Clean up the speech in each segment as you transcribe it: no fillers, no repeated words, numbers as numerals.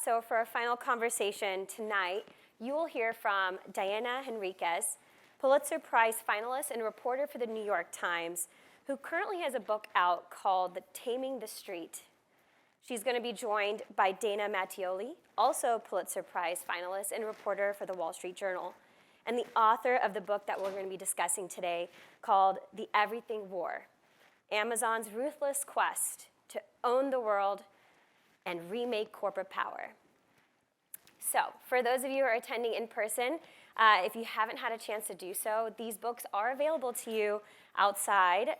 So for our final conversation tonight, you will hear from Diana Henriquez, Pulitzer Prize finalist and reporter for the New York Times, who currently has a book out called Taming the Street. She's going to be joined by Dana Mattioli, also Pulitzer Prize finalist and reporter for the Wall Street Journal, and the author of the book that we're going to be discussing today called The Everything War, Amazon's Ruthless Quest to Own the World and Remake Corporate Power. So, for those of you who are attending in person, if you haven't had a chance to do so, these books are available to you outside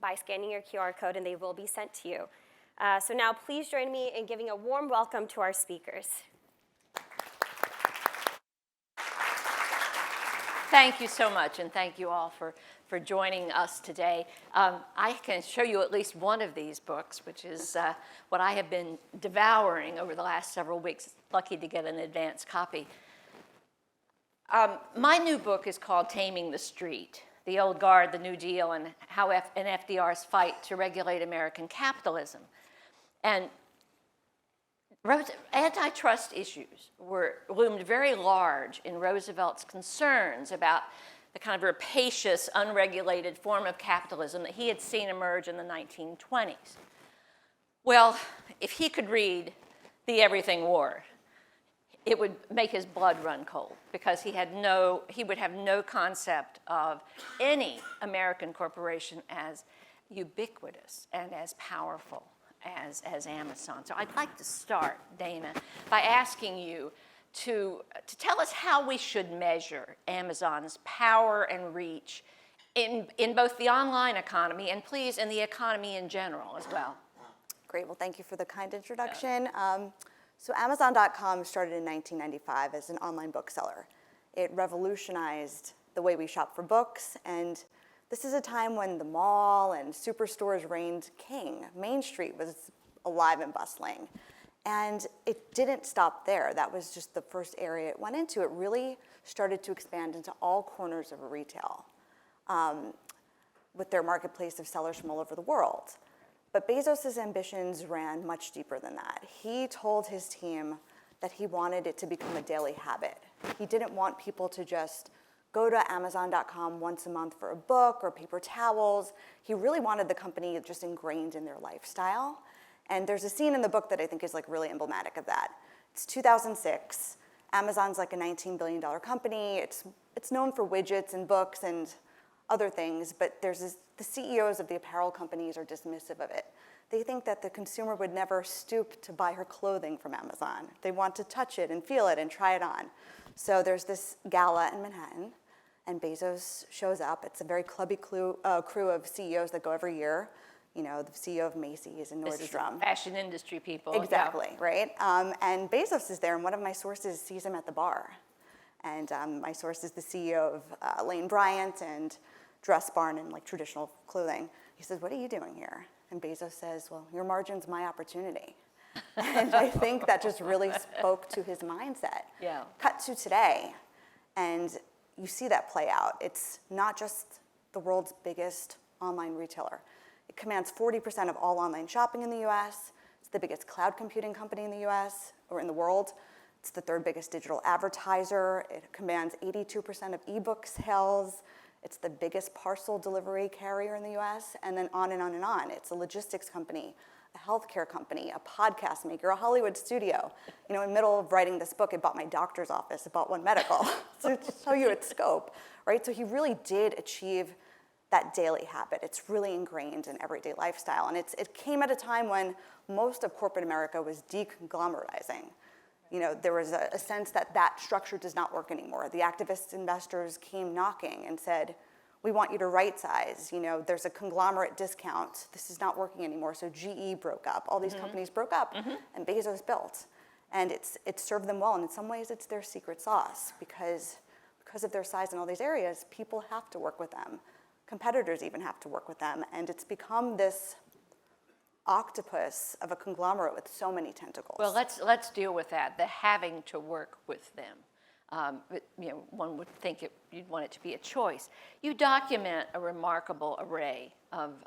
by scanning your QR code, and they will be sent to you. So now please join me in giving a warm welcome to our speakers. Thank you so much, and thank you all for joining us today. I can show you at least one of these books, which is what I have been devouring over the last several weeks. Lucky to get an advance copy. My new book is called Taming the Street, The Old Guard, the New Deal, and how FDR's fight to regulate American capitalism. And antitrust issues loomed very large in Roosevelt's concerns about the kind of rapacious, unregulated form of capitalism that he had seen emerge in the 1920s. Well, if he could read The Everything War, it would make his blood run cold, because he would have no concept of any American corporation as ubiquitous and as powerful as Amazon. So I'd like to start, Dana, by asking you to tell us how we should measure Amazon's power and reach in both the online economy and, please, in the economy in general as well. Great. Well, thank you for the kind introduction. So Amazon.com started in 1995 as an online bookseller. It revolutionized the way we shop for books, and this is a time when the mall and superstores reigned king. Main Street was alive and bustling. And it didn't stop there. That was just the first area it went into. It really started to expand into all corners of retail with their marketplace of sellers from all over the world. But Bezos' ambitions ran much deeper than that. He told his team that he wanted it to become a daily habit. He didn't want people to just go to Amazon.com once a month for a book or paper towels. He really wanted the company just ingrained in their lifestyle. And there's a scene in the book that I think is really emblematic of that. It's 2006. Amazon's like a $19 billion company. It's known for widgets and books and other things, but the CEOs of the apparel companies are dismissive of it. They think that the consumer would never stoop to buy her clothing from Amazon. They want to touch it and feel it and try it on. So there's this gala in Manhattan, and Bezos shows up. It's a very clubby crew of CEOs that go every year. You know, the CEO of Macy's and Nordstrom. This is fashion industry people. Exactly, yeah. Right? And Bezos is there, and one of my sources sees him at the bar. And my source is the CEO of Lane Bryant and Dress Barn and traditional clothing. He says, "What are you doing here?" And Bezos says, "Well, your margin's my opportunity." And I think that just really spoke to his mindset. Yeah. Cut to today, and you see that play out. It's not just the world's biggest online retailer. It commands 40% of all online shopping in the US. It's the biggest cloud computing company in the US or in the world. It's the third biggest digital advertiser. It commands 82% of ebook sales. It's the biggest parcel delivery carrier in the US, and then on and on and on. It's a logistics company, a healthcare company, a podcast maker, a Hollywood studio. You know, in the middle of writing this book, it bought my doctor's office, it bought One Medical, so to show you its scope, right? So he really did achieve that daily habit. It's really ingrained in everyday lifestyle, and it came at a time when most of corporate America was deconglomeratizing. You know, there was a sense that that structure does not work anymore. The activist investors came knocking and said, "We want you to right size. You know, there's a conglomerate discount. This is not working anymore." So GE broke up. All these companies broke up, and Bezos built. And it served them well. And in some ways, it's their secret sauce because of their size in all these areas, people have to work with them. Competitors even have to work with them. And it's become this octopus of a conglomerate with so many tentacles. Well, let's deal with that, the having to work with them. One would think you'd want it to be a choice. You document a remarkable array of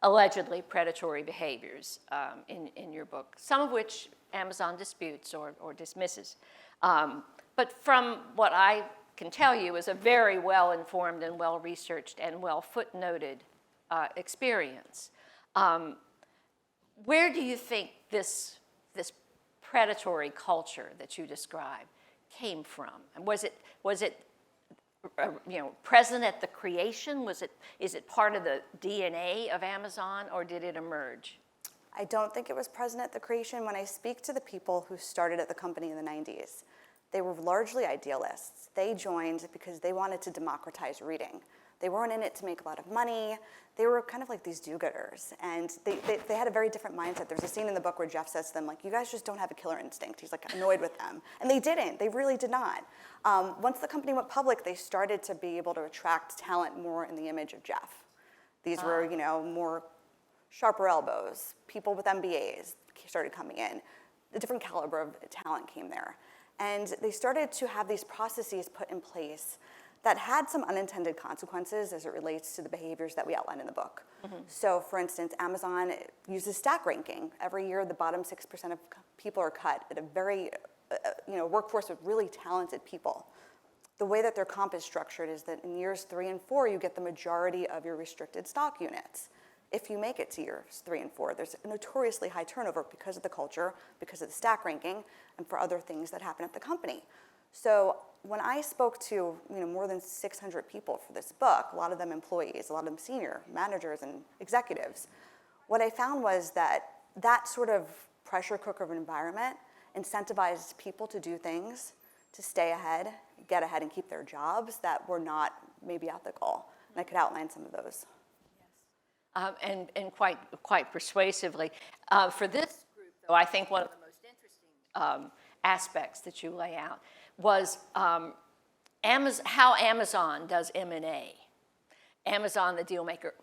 allegedly predatory behaviors in your book, some of which Amazon disputes or dismisses. But from what I can tell you is a very well-informed and well-researched and well-footnoted experience. Where do you think this predatory culture that you describe came from? And was it present at the creation? Is it part of the DNA of Amazon, or did it emerge? I don't think it was present at the creation. When I speak to the people who started at the company in the 90s, they were largely idealists. They joined because they wanted to democratize reading. They weren't in it to make a lot of money. They were kind of like these do-gooders. And they had a very different mindset. There's a scene in the book where Jeff says to them, like, you guys just don't have a killer instinct. He's like annoyed with them. And they didn't. They really did not. Once the company went public, they started to be able to attract talent more in the image of Jeff. These were, more sharper elbows. People with MBAs started coming in. A different caliber of talent came there. And they started to have these processes put in place that had some unintended consequences as it relates to the behaviors that we outline in the book. Mm-hmm. So for instance, Amazon uses stack ranking. Every year, the bottom 6% of people are cut at a very, workforce with really talented people. The way that their comp is structured is that in years 3 and 4, you get the majority of your restricted stock units. If you make it to years 3 and 4, there's a notoriously high turnover because of the culture, because of the stack ranking, and for other things that happen at the company. So when I spoke to more than 600 people for this book, a lot of them employees, a lot of them senior managers and executives, what I found was that sort of pressure cooker of an environment incentivized people to do things to stay ahead, get ahead, and keep their jobs that were not maybe ethical. And I could outline some of those. And quite persuasively. For this group, though, I think one of the most interesting aspects that you lay out was how Amazon does M&A. Amazon, the deal maker.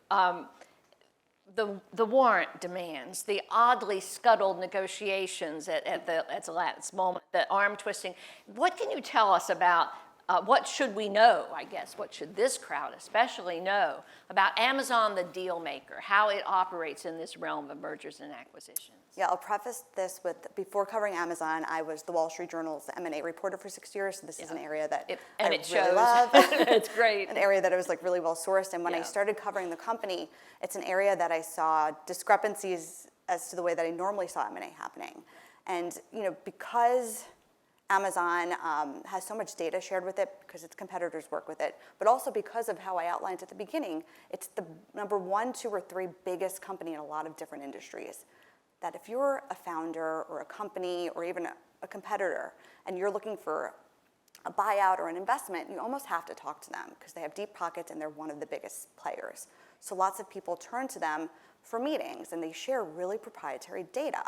The warrant demands, the oddly scuttled negotiations at the last moment, the arm twisting. What can you tell us about what should we know, I guess, what should this crowd especially know about Amazon, the deal maker, how it operates in this realm of mergers and acquisitions? Yeah, I'll preface this with, before covering Amazon, I was the Wall Street Journal's M&A reporter for 6 years, so this is an area that I really love. It's great. An area that I was really well sourced, and when I started covering the company, it's an area that I saw discrepancies as to the way that I normally saw M&A happening. And because Amazon has so much data shared with it because its competitors work with it, but also because of how I outlined at the beginning, it's the number 1, 2, or 3 biggest company in a lot of different industries. That if you're a founder or a company or even a competitor and you're looking for a buyout or an investment, you almost have to talk to them because they have deep pockets and they're one of the biggest players. So lots of people turn to them for meetings and they share really proprietary data.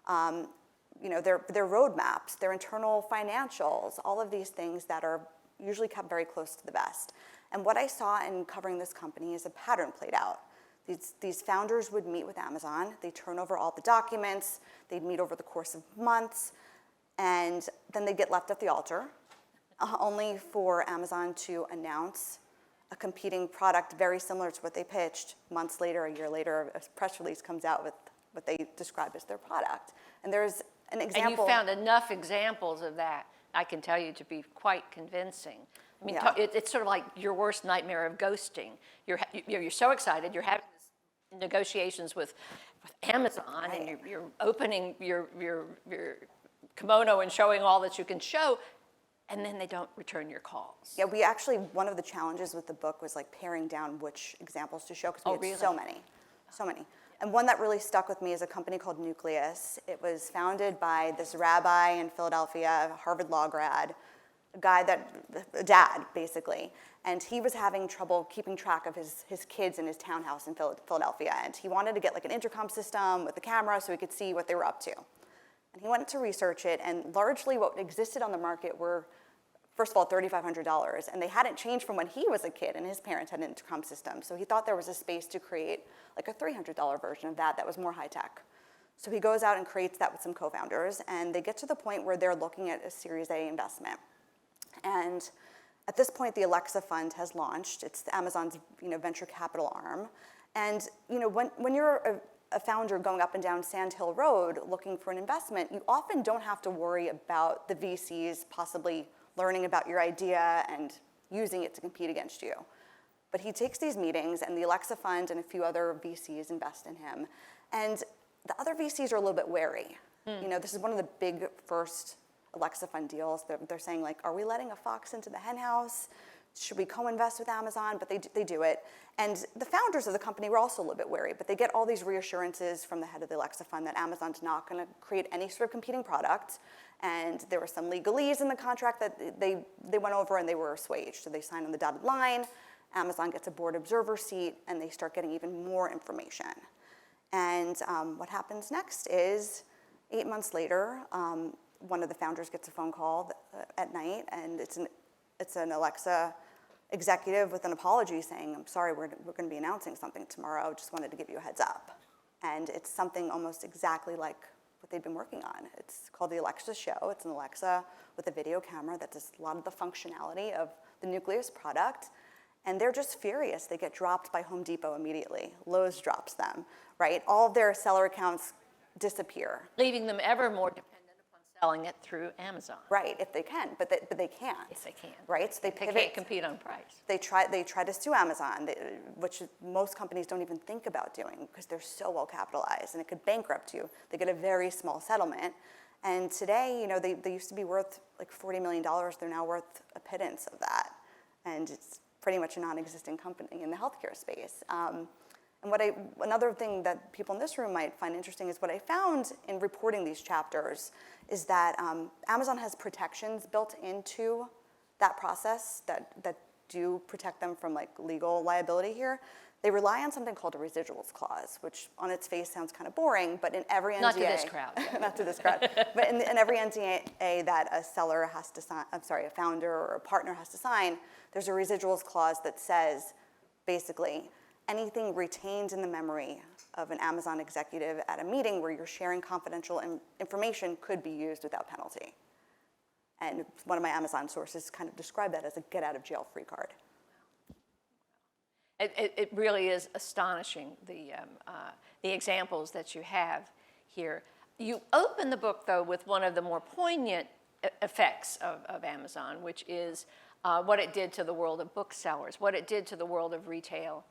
Their roadmaps, their internal financials, all of these things that are usually kept very close to the vest. And what I saw in covering this company is a pattern played out. These founders would meet with Amazon, they'd turn over all the documents, they'd meet over the course of months, and then they'd get left at the altar, only for Amazon to announce a competing product very similar to what they pitched. Months later, a year later, a press release comes out with what they describe as their product. And there's an example. And you found enough examples of that, I can tell you, to be quite convincing. I mean, it's sort of like your worst nightmare of ghosting. You're so excited, you're having this negotiations with Amazon, and you're opening your kimono and showing all that you can show, and then they don't return your calls. Yeah, we actually, one of the challenges with the book was paring down which examples to show, because we had so many. And one that really stuck with me is a company called Nucleus. It was founded by this rabbi in Philadelphia, a Harvard law grad, a dad, basically. And he was having trouble keeping track of his kids in his townhouse in Philadelphia. And he wanted to get an intercom system with a camera so he could see what they were up to. And he wanted to research it, and largely what existed on the market were, first of all, $3,500, and they hadn't changed from when he was a kid and his parents had an intercom system. So he thought there was a space to create a $300 version of that was more high tech. So he goes out and creates that with some co-founders, and they get to the point where they're looking at a Series A investment. And at this point, the Alexa Fund has launched. It's Amazon's venture capital arm, And when you're a founder going up and down Sand Hill Road looking for an investment, you often don't have to worry about the VCs possibly learning about your idea and using it to compete against you. But he takes these meetings, and the Alexa Fund and a few other VCs invest in him. And the other VCs are a little bit wary. This is one of the big first Alexa Fund deals. They're saying, like, are we letting a fox into the hen house? Should we co-invest with Amazon? But they do it. And the founders of the company were also a little bit wary, but they get all these reassurances from the head of the Alexa Fund that Amazon's not going to create any sort of competing product. And there were some legalese in the contract that they went over, and they were assuaged. So they signed on the dotted line. Amazon gets a board observer seat, and they start getting even more information. And what happens next is 8 months later, one of the founders gets a phone call at night, and it's an Alexa executive with an apology saying, I'm sorry, we're going to be announcing something tomorrow. Just wanted to give you a heads up. And it's something almost exactly like what they've been working on. It's called the Alexa Show. It's an Alexa with a video camera that does a lot of the functionality of the Nucleus product. And they're just furious. They get dropped by Home Depot immediately. Lowe's drops them, right? All of their seller accounts disappear. Leaving them ever more dependent upon selling it through Amazon. Right, if they can, but they can't. If they can. Right, so they pivot. They can't compete on price. They try to sue Amazon, which most companies don't even think about doing because they're so well capitalized, and it could bankrupt you. They get a very small settlement. And today, they used to be worth like $40 million. They're now worth a pittance of that. And it's pretty much a non-existent company in the healthcare space. And another thing that people in this room might find interesting is what I found in reporting these chapters is that Amazon has protections built into that process that do protect them from like legal liability here. They rely on something called a residuals clause, which on its face sounds kind of boring, but in every NDA... Not to this crowd. Not to this crowd. But in every NDA that a seller has to sign, a founder or a partner has to sign, there's a residuals clause that says, basically, anything retained in the memory of an Amazon executive at a meeting where you're sharing confidential information could be used without penalty. And one of my Amazon sources kind of described that as a get-out-of-jail-free card. It really is astonishing, the examples that you have here. You open the book, though, with one of the more poignant effects of Amazon, which is what it did to the world of booksellers, what it did to the world of retail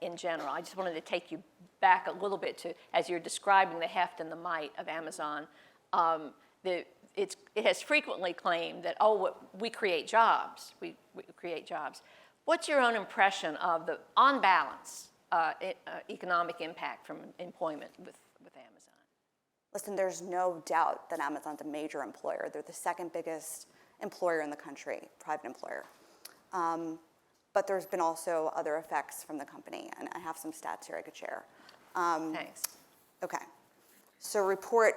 in general. I just wanted to take you back a little bit to, as you're describing the heft and the might of Amazon, it has frequently claimed that, we create jobs, we create jobs. What's your own impression of the, on balance, economic impact from employment with Amazon? Listen, there's no doubt that Amazon's a major employer. They're the second biggest employer in the country, private employer. But there's been also other effects from the company, and I have some stats here I could share. Thanks. Okay. So a report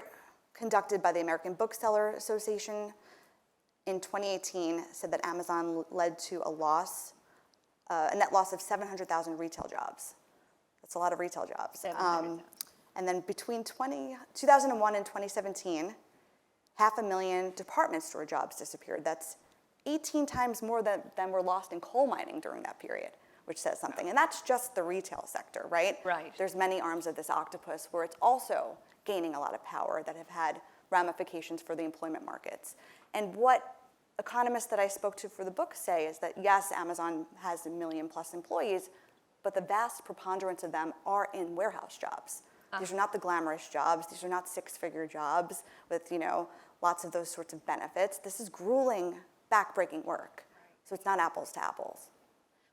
conducted by the American Bookseller Association in 2018 said that Amazon led to a net loss of 700,000 retail jobs. That's a lot of retail jobs. And then between 2001 and 2017, 500,000 department store jobs disappeared. That's 18 times more than were lost in coal mining during that period, which says something. And that's just the retail sector, right? Right. There's many arms of this octopus where it's also gaining a lot of power that have had ramifications for the employment markets. And what economists that I spoke to for the book say is that, yes, Amazon has 1 million plus employees, but the vast preponderance of them are in warehouse jobs. These are not the glamorous jobs. These are not six-figure jobs with, lots of those sorts of benefits. This is grueling, back-breaking work. So it's not apples to apples.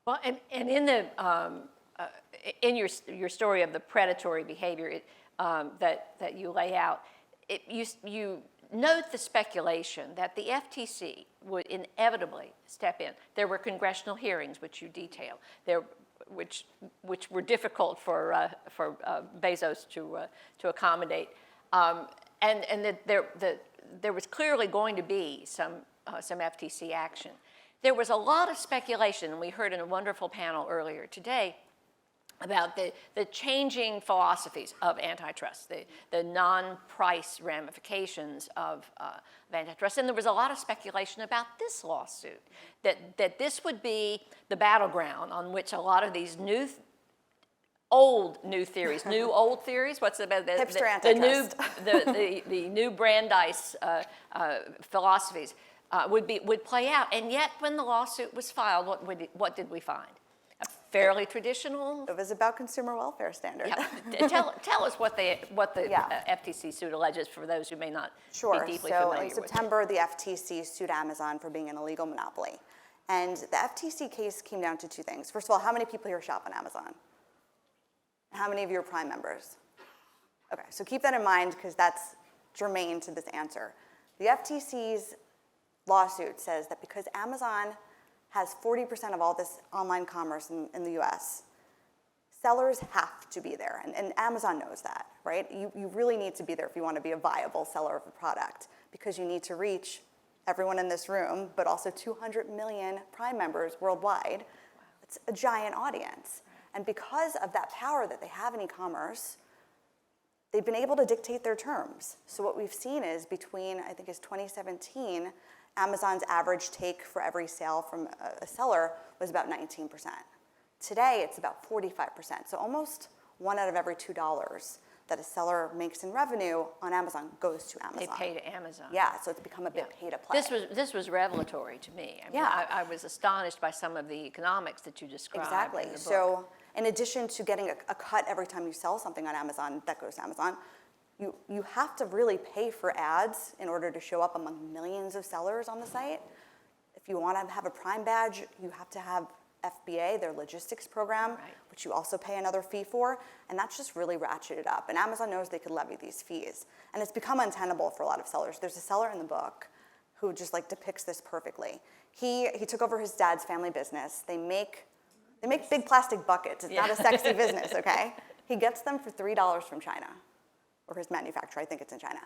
Well, and in the in your story of the predatory behavior that you lay out, you note the speculation that the FTC would inevitably step in. There were congressional hearings, which you detail, which were difficult for Bezos to accommodate, and that there was clearly going to be some FTC action. There was a lot of speculation, and we heard in a wonderful panel earlier today about the changing philosophies of antitrust, the non-price ramifications of antitrust. And there was a lot of speculation about this lawsuit, that this would be the battleground on which a lot of these new old new theories, new old theories. What's about Hipster the new antitrust. the new Brandeis philosophies would play out? And yet, when the lawsuit was filed, what did we find? A fairly traditional. It was about consumer welfare standards. Yeah. Tell us what the Yeah. FTC suit alleges for those who may not Sure. be deeply So familiar in with it. September, the FTC sued Amazon for being an illegal monopoly. And the FTC case came down to two things. First of all, how many people here shop on Amazon? How many of you are Prime members? Okay, so keep that in mind because that's germane to this answer. The FTC's lawsuit says that because Amazon has 40% of all this online commerce in the US, sellers have to be there, and Amazon knows that, right? You really need to be there if you want to be a viable seller of a product because you need to reach everyone in this room, but also 200 million Prime members worldwide. Wow. It's a giant audience. And because of that power that they have in e-commerce, they've been able to dictate their terms. So what we've seen is between, I think it's 2017, Amazon's average take for every sale from a seller was about 19%. Today, it's about 45%. So almost $1 out of every $2 that a seller makes in revenue on Amazon goes to Amazon. They pay to Amazon. Yeah, so it's become a bit pay to play. This was revelatory to me. I mean, Yeah. I was astonished by some of the economics that you described Exactly. in the book. So in addition to getting a cut every time you sell something on Amazon that goes to Amazon, you have to really pay for ads in order to show up among millions of sellers on the site. If you want to have a Prime badge, you have to have FBA, their logistics program, Right. which you also pay another fee for, and that's just really ratcheted up. And Amazon knows they could levy these fees. And it's become untenable for a lot of sellers. There's a seller in the book who just like depicts this perfectly. He took over his dad's family business. They make big plastic buckets. It's not a sexy business, okay? He gets them for $3 from China, or his manufacturer, I think it's in China.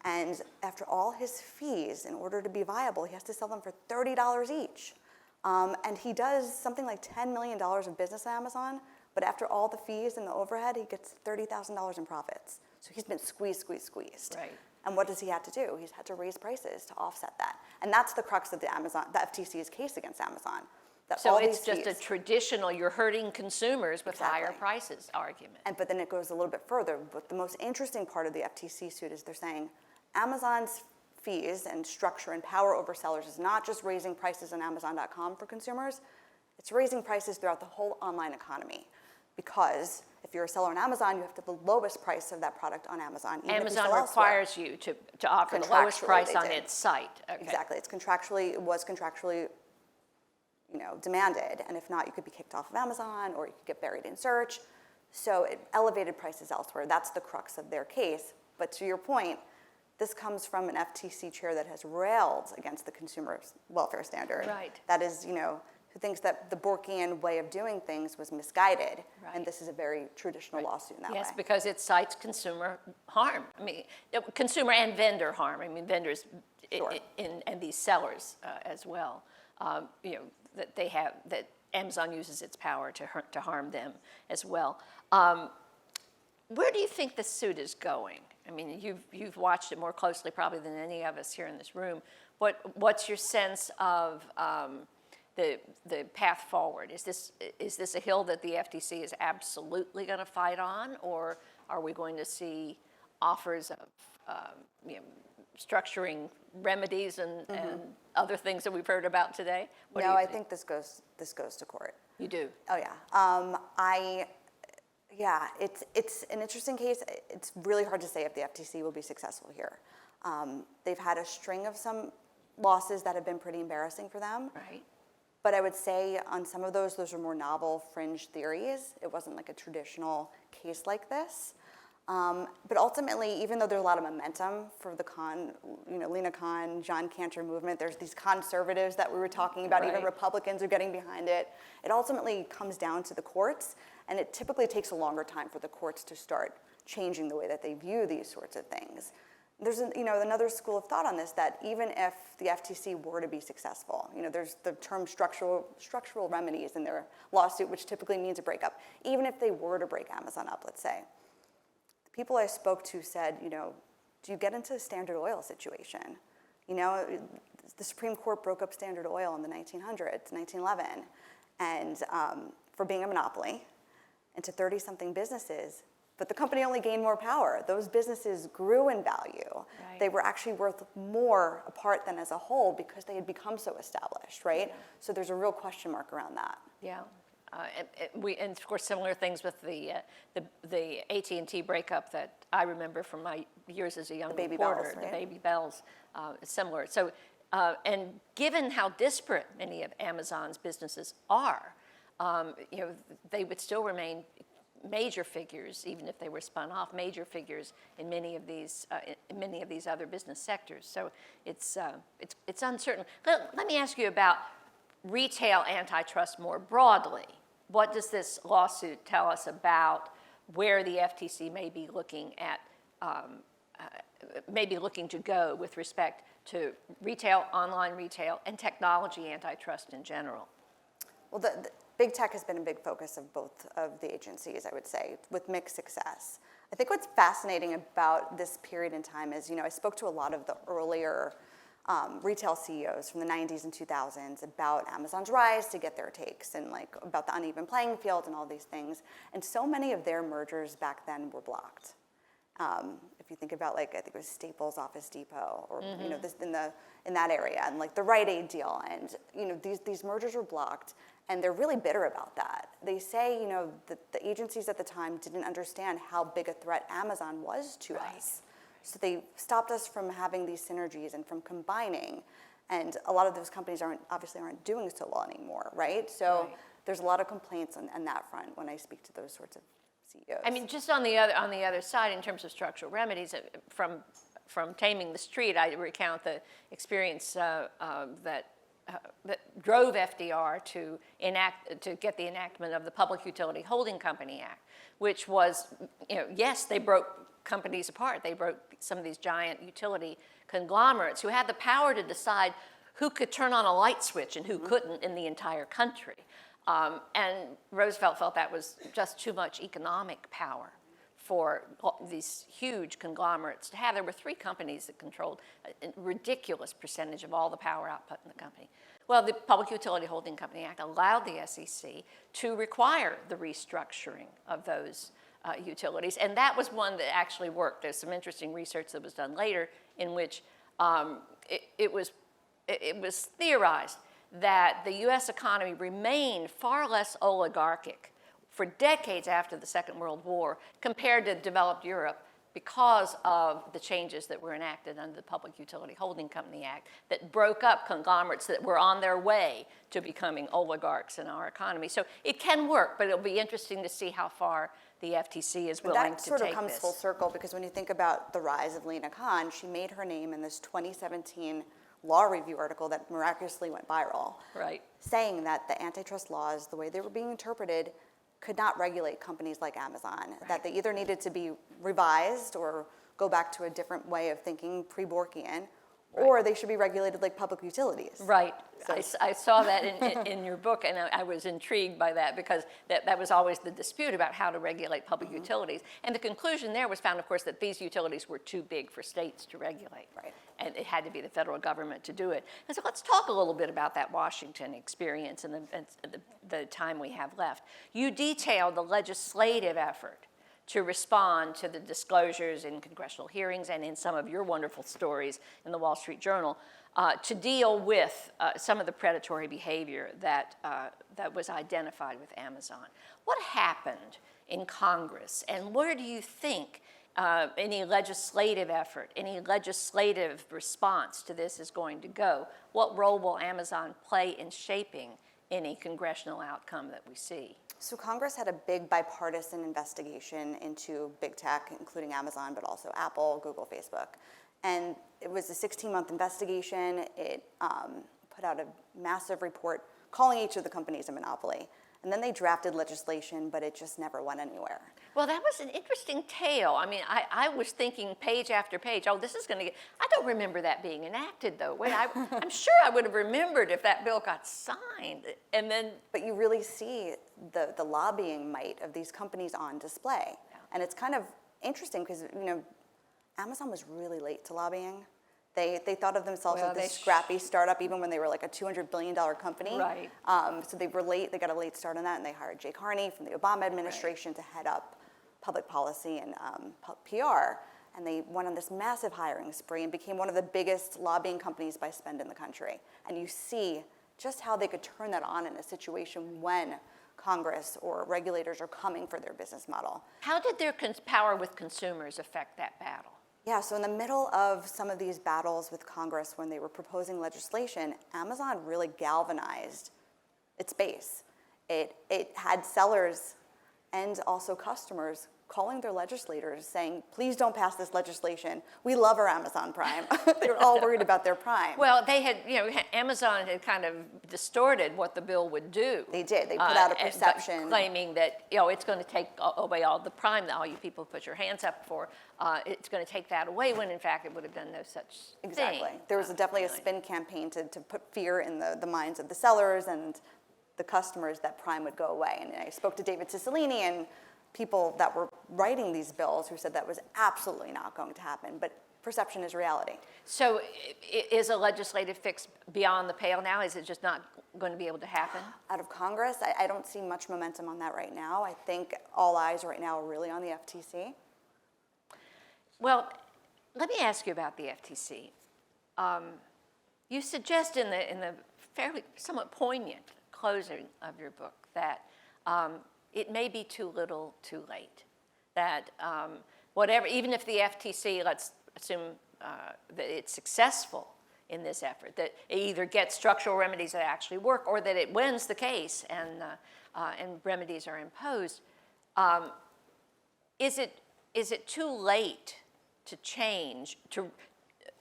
And after all his fees, in order to be viable, he has to sell them for $30 each. And he does something like $10 million of business on Amazon, but after all the fees and the overhead, he gets $30,000 in profits. So he's been squeezed. Right. And what does he have to do? He's had to raise prices to offset that. And that's the crux of the FTC's case against Amazon. That So all it's these just a fees, traditional, you're hurting consumers with higher Exactly. prices argument. but then it goes a little bit further. But the most interesting part of the FTC suit is they're saying Amazon's fees and structure and power over sellers is not just raising prices on Amazon.com for consumers, it's raising prices throughout the whole online economy. Because if you're a seller on Amazon, you have to have the lowest price of that product on Amazon. Even if you Amazon sell elsewhere. requires you to offer the lowest Contractually, price they on did. its site. Okay. Exactly. It was contractually demanded. And if not, you could be kicked off of Amazon or you could get buried in search. So it elevated prices elsewhere. That's the crux of their case. But to your point, this comes from an FTC chair that has railed against the consumer welfare standard. Right. That is, who thinks that the Borkian way of doing things was misguided. Right. And this is a very traditional lawsuit in that Yes, way. because it cites consumer harm. I mean, consumer and vendor harm. I mean, vendors Sure. and these sellers as well. That Amazon uses its power to harm them as well. Where do you think the suit is going? I mean, you've watched it more closely probably than any of us here in this room. What's your sense of the path forward? Is this a hill that the FTC is absolutely going to fight on, or are we going to see offers of structuring remedies and other things that we've heard about today? What do No, you I think this goes to court. You do. Oh yeah. It's an interesting case. It's really hard to say if the FTC will be successful here. They've had a string of some losses that have been pretty embarrassing for them. Right. But I would say on some of those are more novel fringe theories. It wasn't like a traditional case like this. But ultimately, even though there's a lot of momentum for the Lena Khan, John Cantor movement, there's these conservatives that we were talking about, even Right. Republicans are getting behind it. It ultimately comes down to the courts, and it typically takes a longer time for the courts to start changing the way that they view these sorts of things. There's another school of thought on this that even if the FTC were to be successful, there's the term structural remedies in their lawsuit, which typically means a breakup. Even if they were to break Amazon up, let's say, people I spoke to said, do you get into a Standard Oil situation? The Supreme Court broke up Standard Oil in the 1900s, 1911, and for being a monopoly. into 30-something businesses, but the company only gained more power. Those businesses grew in value. Right. They were actually worth more apart than as a whole because they had become so established, right? So there's a real question mark around that. Yeah. And of course, similar things with the AT&T breakup that I remember from my years as a young Baby reporter, Bells, right? the Baby Bells, similar. So, and given how disparate many of Amazon's businesses are, they would still remain major figures, even if they were spun off, major figures in many of these other business sectors. So it's uncertain. Let me ask you about retail antitrust more broadly. What does this lawsuit tell us about where the FTC may be looking at, to go with respect to retail, online retail, and technology antitrust in general? Well, the big tech has been a big focus of both of the agencies, I would say, with mixed success. I think what's fascinating about this period in time is, I spoke to a lot of the earlier retail CEOs from the 90s and 2000s about Amazon's rise to get their takes and about the uneven playing field and all these things. And so many of their mergers back then were blocked. If you think about I think it was Staples Office Depot or this in that area and the Rite Aid deal, and these mergers were blocked, and they're really bitter about that. They say that the agencies at the time didn't understand how big a threat Amazon was to us. So they stopped us from having these synergies and from combining. And a lot of those companies obviously aren't doing so well anymore, right? So there's a lot of complaints on that front when I speak to those sorts of CEOs. I mean, just on the other side, in terms of structural remedies, from Taming the Street, I recount the experience that drove FDR to get the enactment of the Public Utility Holding Company Act, which was, yes, they broke companies apart. They broke some of these giant utility conglomerates who had the power to decide who could turn on a light switch and who couldn't in the entire country. And Roosevelt felt that was just too much economic power for these huge conglomerates to have. There were 3 companies that controlled a ridiculous percentage of all the power output in the company. Well, the Public Utility Holding Company Act allowed the SEC to require the restructuring of those utilities, and that was one that actually worked. There's some interesting research that was done later in which it was theorized that the U.S. economy remained far less oligarchic for decades after the Second World War compared to developed Europe because of the changes that were enacted under the Public Utility Holding Company Act that broke up conglomerates that were on their way to becoming oligarchs in our economy. So it can work, but it'll be interesting to see how far the FTC is willing to take this. That sort of comes full circle because when you think about the rise of Lena Khan, she made her name in this 2017 law review article that miraculously went viral, saying that the antitrust laws, the way they were being interpreted, could not regulate companies like Amazon, that they either needed to be revised or go back to a different way of thinking pre-Borkian, or they should be regulated like public utilities. Right. So I saw that in your book, and I was intrigued by that because that was always the dispute about how to regulate public utilities. And the conclusion there was found, of course, that these utilities were too big for states to regulate. Right. And it had to be the federal government to do it. And so let's talk a little bit about that Washington experience and the time we have left. You detailed the legislative effort to respond to the disclosures in congressional hearings and in some of your wonderful stories in the Wall Street Journal to deal with some of the predatory behavior that was identified with Amazon. What happened in Congress, and where do you think any legislative effort, any legislative response to this is going to go? What role will Amazon play in shaping any congressional outcome that we see? So Congress had a big bipartisan investigation into big tech, including Amazon, but also Apple, Google, Facebook. And it was a 16-month investigation. It put out a massive report calling each of the companies a monopoly. And then they drafted legislation, but it just never went anywhere. Well, that was an interesting tale. I mean, I was thinking page after page, oh, this is going to get... I don't remember that being enacted, though. Wait, I'm sure I would have remembered if that bill got signed. And then... But you really see the lobbying might of these companies on display. Yeah. And it's kind of interesting because, Amazon was really late to lobbying. They thought of themselves Well, as they this scrappy startup, even when they were like a $200 billion company. Right. So they got a late start on that, and they hired Jay Carney from the Obama administration to head up public policy and PR. And they went on this massive hiring spree and became one of the biggest lobbying companies by spend in the country. And you see just how they could turn that on in a situation when Congress or regulators are coming for their business model. How did their power with consumers affect that battle? Yeah, so in the middle of some of these battles with Congress when they were proposing legislation, Amazon really galvanized its base. It had sellers and also customers calling their legislators saying, please don't pass this legislation. We love our Amazon Prime. They were all worried about their Prime. Well, they had, Amazon had kind of distorted what the bill would do. They did. They put out a but perception. claiming that, it's going to take away all the Prime that all you people put your hands up for. It's going to take that away when, in fact, it would have done no such Exactly. thing. There was definitely a spin campaign to put fear in the minds of the sellers and the customers that Prime would go away. And I spoke to David Cicilline and people that were writing these bills who said that was absolutely not going to happen. But perception is reality. So is a legislative fix beyond the pale now? Is it just not going to be able to happen? Out of Congress, I don't see much momentum on that right now. I think all eyes right now are really on the FTC. Well, let me ask you about the FTC. You suggest in the fairly somewhat poignant closing of your book that it may be too little, too late. That whatever, even if the FTC, let's assume that it's successful in this effort, that it either gets structural remedies that actually work, or that it wins the case and remedies are imposed. Is it too late to change?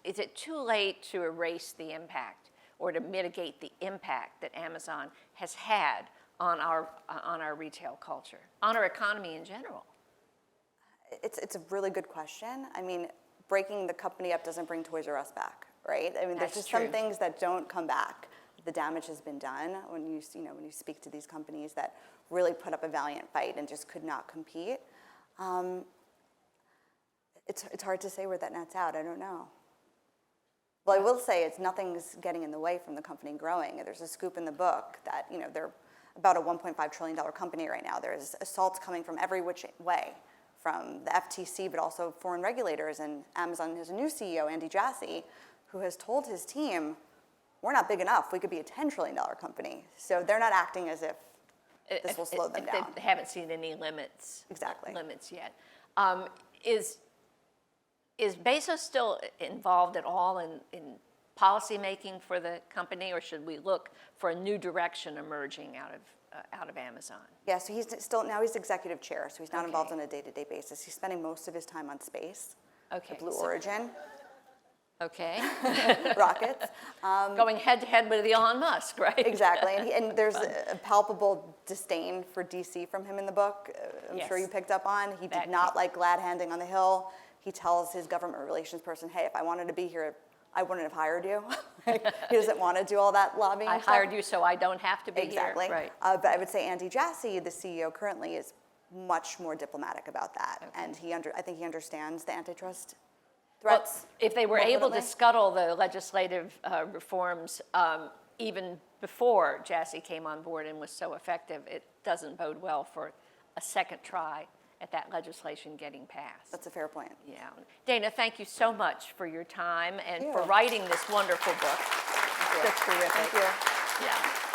Is it too late to erase the impact or to mitigate the impact that Amazon has had on our retail culture, on our economy in general? It's a really good question. I mean, breaking the company up doesn't bring Toys R Us back, right? I mean, there's That's just true. some things that don't come back. The damage has been done when you speak to these companies that really put up a valiant fight and just could not compete. It's hard to say where that nets out. I don't know. Well, I will say nothing's getting in the way from the company growing. There's a scoop in the book that they're about a $1.5 trillion company right now. There's assaults coming from every which way, from the FTC, but also foreign regulators. And Amazon has a new CEO, Andy Jassy, who has told his team, we're not big enough. We could be a $10 trillion company. So they're not acting as if this will slow them down. They haven't seen any limits. Exactly. Limits yet. Is Bezos still involved at all in policy making for the company, or should we look for a new direction emerging out of Amazon? Yeah, so he's executive chair, so he's not involved on a day-to-day basis. He's spending most of his time on space. Okay. The Blue Origin Okay. rockets. Going head to head with Elon Musk, right? Exactly, and there's a palpable disdain for DC from him in the book. I'm sure you picked up on. He did not like glad handing on the Hill. He tells his government relations person, hey, if I wanted to be here, I wouldn't have hired you. He doesn't want to do all that lobbying. I hired you so I don't have to be exactly. here. Right. But I would say Andy Jassy, the CEO currently, is much more diplomatic about that. Okay. And I think he understands the antitrust threats. Well, if they were able to scuttle the legislative reforms even before Jassy came on board and was so effective, it doesn't bode well for a second try at that legislation getting passed. That's a fair point. Yeah. Dana, thank you so much for your time and for writing this wonderful book. That's terrific. Thank you. Yeah.